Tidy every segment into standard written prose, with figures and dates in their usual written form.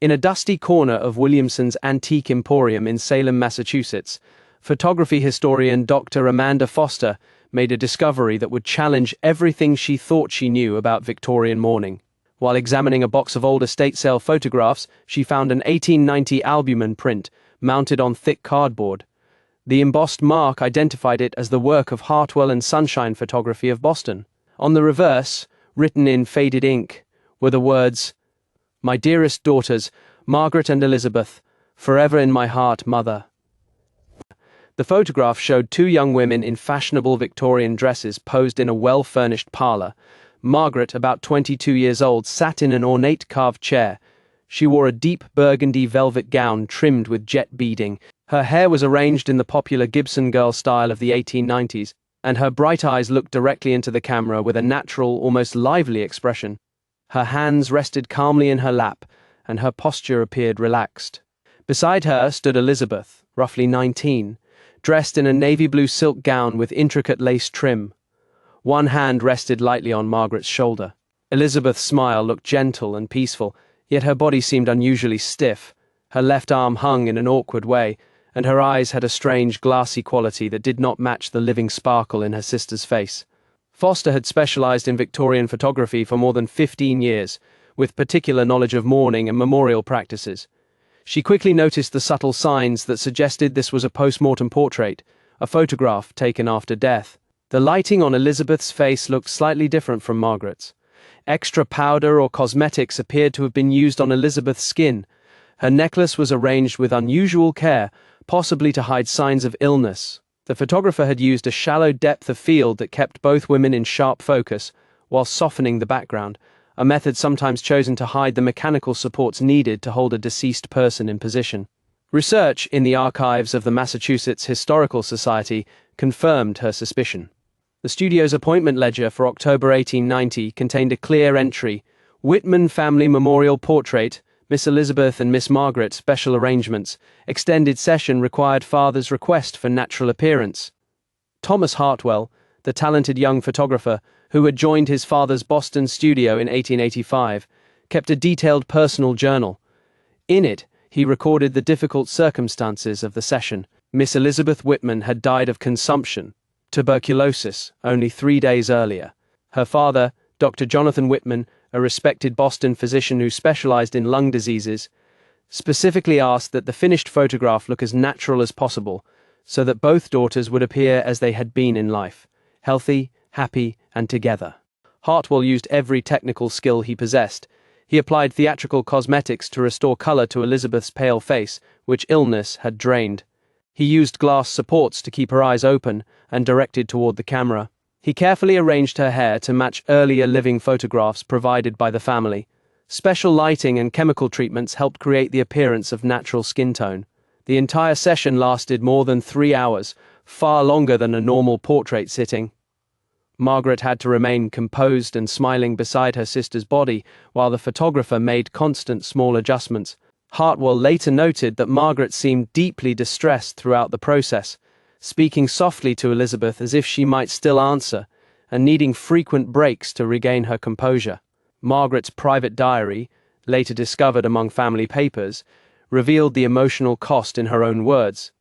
In a dusty corner of Williamson's Antique Emporium in Salem, Massachusetts, photography historian Dr. Amanda Foster made a discovery that would challenge everything she thought she knew about Victorian mourning. While examining a box of old estate sale photographs, she found an 1890 albumen print mounted on thick cardboard. The embossed mark identified it as the work of Hartwell and Sunshine Photography of Boston. On the reverse, written in faded ink, were the words, "My dearest daughters, Margaret and Elizabeth, forever in my heart, Mother." The photograph showed two young women in fashionable Victorian dresses posed in a well-furnished parlor. Margaret, about 22 years old, sat in an ornate carved chair. She wore a deep burgundy velvet gown trimmed with jet beading. Her hair was arranged in the popular Gibson girl style of the 1890s, and her bright eyes looked directly into the camera with a natural, almost lively expression. Her hands rested calmly in her lap, and her posture appeared relaxed. Beside her stood Elizabeth, roughly 19, dressed in a navy blue silk gown with intricate lace trim. One hand rested lightly on Margaret's shoulder. Elizabeth's smile looked gentle and peaceful, yet her body seemed unusually stiff. Her left arm hung in an awkward way, and her eyes had a strange glassy quality that did not match the living sparkle in her sister's face. Foster had specialized in Victorian photography for more than 15 years, with particular knowledge of mourning and memorial practices. She quickly noticed the subtle signs that suggested this was a post-mortem portrait, a photograph taken after death. The lighting on Elizabeth's face looked slightly different from Margaret's. Extra powder or cosmetics appeared to have been used on Elizabeth's skin. Her necklace was arranged with unusual care, possibly to hide signs of illness. The photographer had used a shallow depth of field that kept both women in sharp focus, while softening the background, a method sometimes chosen to hide the mechanical supports needed to hold a deceased person in position. Research in the archives of the Massachusetts Historical Society confirmed her suspicion. The studio's appointment ledger for October 1890 contained a clear entry: Whitman Family Memorial Portrait, Miss Elizabeth and Miss Margaret, special arrangements. Extended session required father's request for natural appearance. Thomas Hartwell, the talented young photographer who had joined his father's Boston studio in 1885, kept a detailed personal journal. In it, he recorded the difficult circumstances of the session. Miss Elizabeth Whitman had died of consumption, tuberculosis, only 3 days earlier. Her father, Dr. Jonathan Whitman, a respected Boston physician who specialized in lung diseases, specifically asked that the finished photograph look as natural as possible, so that both daughters would appear as they had been in life, healthy, happy, and together. Hartwell used every technical skill he possessed. He applied theatrical cosmetics to restore color to Elizabeth's pale face, which illness had drained. He used glass supports to keep her eyes open and directed toward the camera. He carefully arranged her hair to match earlier living photographs provided by the family. Special lighting and chemical treatments helped create the appearance of natural skin tone. The entire session lasted more than 3 hours, far longer than a normal portrait sitting. Margaret had to remain composed and smiling beside her sister's body, while the photographer made constant small adjustments. Hartwell later noted that Margaret seemed deeply distressed throughout the process, speaking softly to Elizabeth as if she might still answer, and needing frequent breaks to regain her composure. Margaret's private diary, later discovered among family papers, revealed the emotional cost in her own words.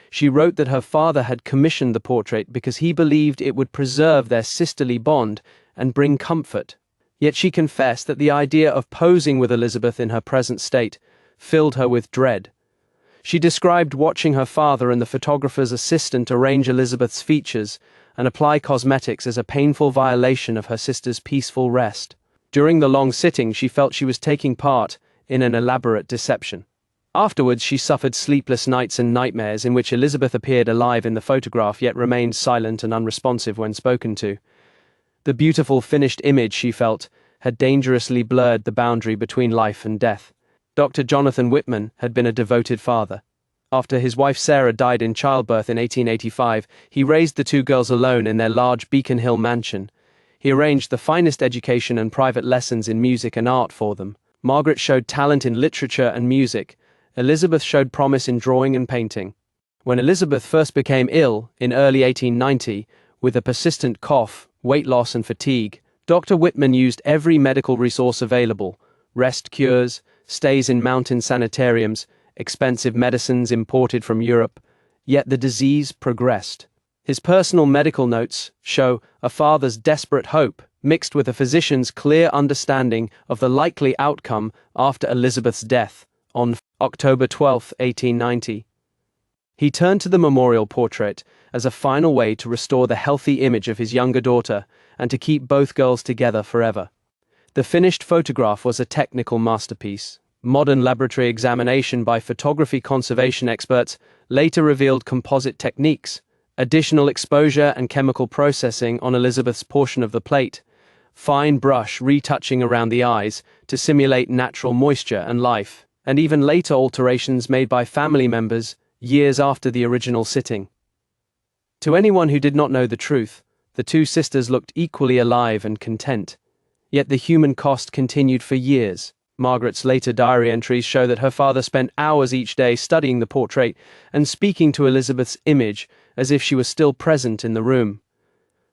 She wrote that her father had commissioned the portrait because he believed it would preserve their sisterly bond and bring comfort. Yet she confessed that the idea of posing with Elizabeth in her present state filled her with dread. She described watching her father and the photographer's assistant arrange Elizabeth's features and apply cosmetics as a painful violation of her sister's peaceful rest. During the long sitting, she felt she was taking part in an elaborate deception. Afterwards, she suffered sleepless nights and nightmares in which Elizabeth appeared alive in the photograph yet remained silent and unresponsive when spoken to. The beautiful finished image, she felt, had dangerously blurred the boundary between life and death. Dr. Jonathan Whitman had been a devoted father. After his wife Sarah died in childbirth in 1885, he raised the two girls alone in their large Beacon Hill mansion. He arranged the finest education and private lessons in music and art for them. Margaret showed talent in literature and music. Elizabeth showed promise in drawing and painting. When Elizabeth first became ill in early 1890, with a persistent cough, weight loss and fatigue, Dr. Whitman used every medical resource available: rest cures, stays in mountain sanitariums, expensive medicines imported from Europe, yet the disease progressed. His personal medical notes show a father's desperate hope mixed with a physician's clear understanding of the likely outcome after Elizabeth's death on October 12, 1890. He turned to the memorial portrait as a final way to restore the healthy image of his younger daughter and to keep both girls together forever. The finished photograph was a technical masterpiece. Modern laboratory examination by photography conservation experts later revealed composite techniques, additional exposure and chemical processing on Elizabeth's portion of the plate, fine brush retouching around the eyes to simulate natural moisture and life, and even later alterations made by family members years after the original sitting. To anyone who did not know the truth, the two sisters looked equally alive and content. Yet the human cost continued for years. Margaret's later diary entries show that her father spent hours each day studying the portrait and speaking to Elizabeth's image as if she was still present in the room.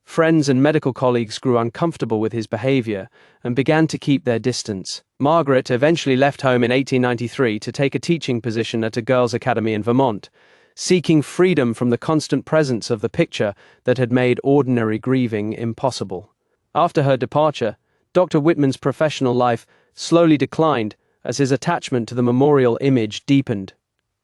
Friends and medical colleagues grew uncomfortable with his behavior and began to keep their distance. Margaret eventually left home in 1893 to take a teaching position at a girls' academy in Vermont, seeking freedom from the constant presence of the picture that had made ordinary grieving impossible. After her departure, Dr. Whitman's professional life slowly declined as his attachment to the memorial image deepened.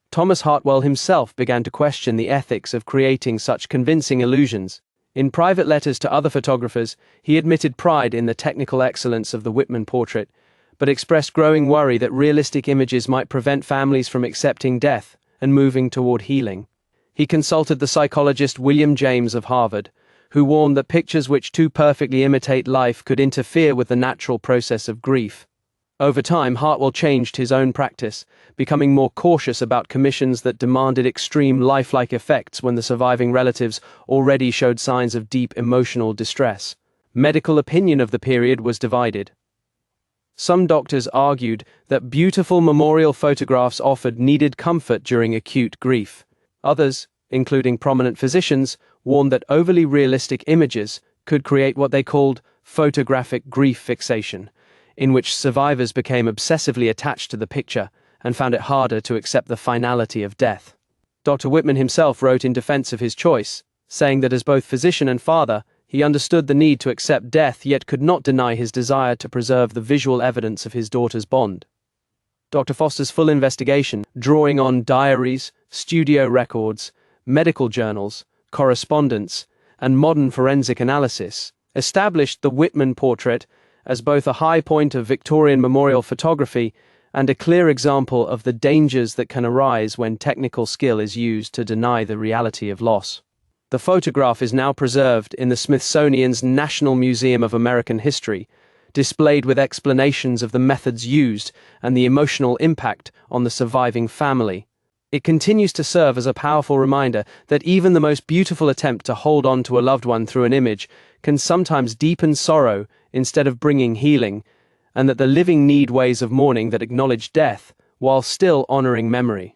Thomas Hartwell himself began to question the ethics of creating such convincing illusions. In private letters to other photographers, he admitted pride in the technical excellence of the Whitman portrait, but expressed growing worry that realistic images might prevent families from accepting death and moving toward healing. He consulted the psychologist William James of Harvard, who warned that pictures which too perfectly imitate life could interfere with the natural process of grief. Over time, Hartwell changed his own practice, becoming more cautious about commissions that demanded extreme lifelike effects when the surviving relatives already showed signs of deep emotional distress. Medical opinion of the period was divided. Some doctors argued that beautiful memorial photographs offered needed comfort during acute grief. Others, including prominent physicians, warned that overly realistic images could create what they called photographic grief fixation, in which survivors became obsessively attached to the picture and found it harder to accept the finality of death. Dr. Whitman himself wrote in defense of his choice, saying that as both physician and father, he understood the need to accept death yet could not deny his desire to preserve the visual evidence of his daughter's bond. Dr. Foster's full investigation, drawing on diaries, studio records, medical journals, correspondence, and modern forensic analysis, established the Whitman portrait as both a high point of Victorian memorial photography and a clear example of the dangers that can arise when technical skill is used to deny the reality of loss. The photograph is now preserved in the Smithsonian's National Museum of American History, displayed with explanations of the methods used and the emotional impact on the surviving family. It continues to serve as a powerful reminder that even the most beautiful attempt to hold on to a loved one through an image can sometimes deepen sorrow instead of bringing healing, and that the living need ways of mourning that acknowledge death while still honoring memory.